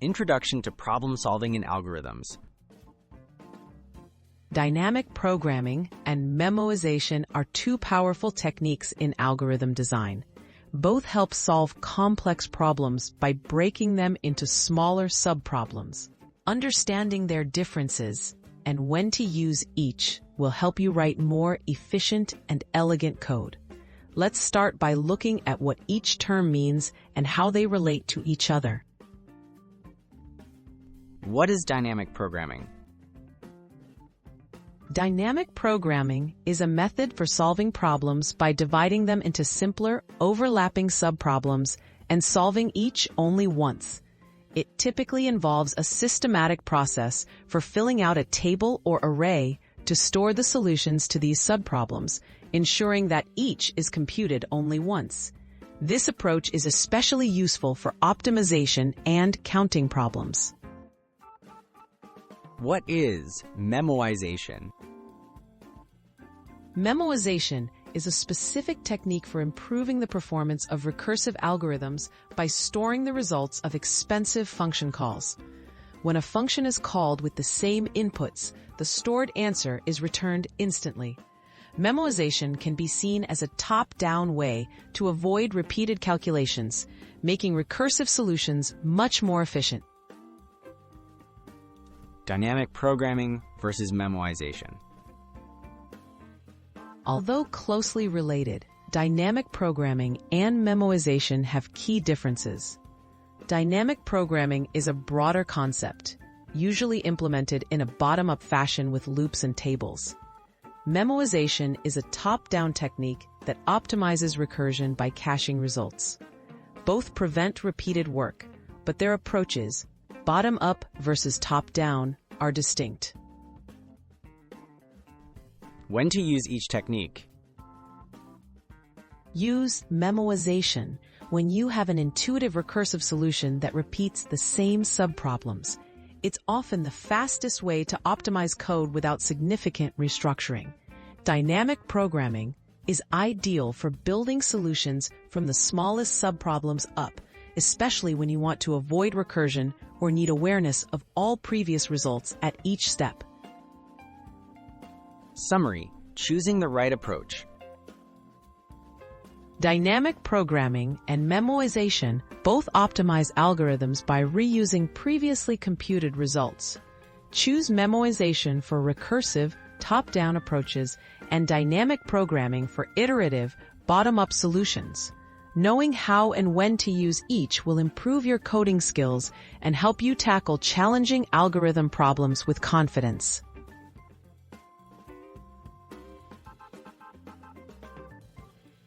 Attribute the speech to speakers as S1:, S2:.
S1: Introduction to Problem-Solving in Algorithms.
S2: Dynamic programming and memoization are two powerful techniques in algorithm design. Both help solve complex problems by breaking them into smaller subproblems. Understanding their differences and when to use each will help you write more efficient and elegant code. Let's start by looking at what each term means and how they relate to each other.
S1: What is dynamic programming?
S2: Dynamic programming is a method for solving problems by dividing them into simpler, overlapping subproblems and solving each only once. It typically involves a systematic process for filling out a table or array to store the solutions to these subproblems, ensuring that each is computed only once. This approach is especially useful for optimization and counting problems.
S1: What is memoization?
S2: Memoization is a specific technique for improving the performance of recursive algorithms by storing the results of expensive function calls. When a function is called with the same inputs, the stored answer is returned instantly. Memoization can be seen as a top-down way to avoid repeated calculations, making recursive solutions much more efficient.
S1: Dynamic programming versus memoization.
S2: Although closely related, dynamic programming and memoization have key differences. Dynamic programming is a broader concept, usually implemented in a bottom-up fashion with loops and tables. Memoization is a top-down technique that optimizes recursion by caching results. Both prevent repeated work, but their approaches, bottom-up versus top-down, are distinct.
S1: When to use each technique?
S2: Use memoization when you have an intuitive recursive solution that repeats the same subproblems. It's often the fastest way to optimize code without significant restructuring. Dynamic programming is ideal for building solutions from the smallest subproblems up, especially when you want to avoid recursion or need awareness of all previous results at each step.
S1: Summary: choosing the right approach.
S2: Dynamic programming and memoization both optimize algorithms by reusing previously computed results. Choose memoization for recursive, top-down approaches and dynamic programming for iterative, bottom-up solutions. Knowing how and when to use each will improve your coding skills and help you tackle challenging algorithm problems with confidence.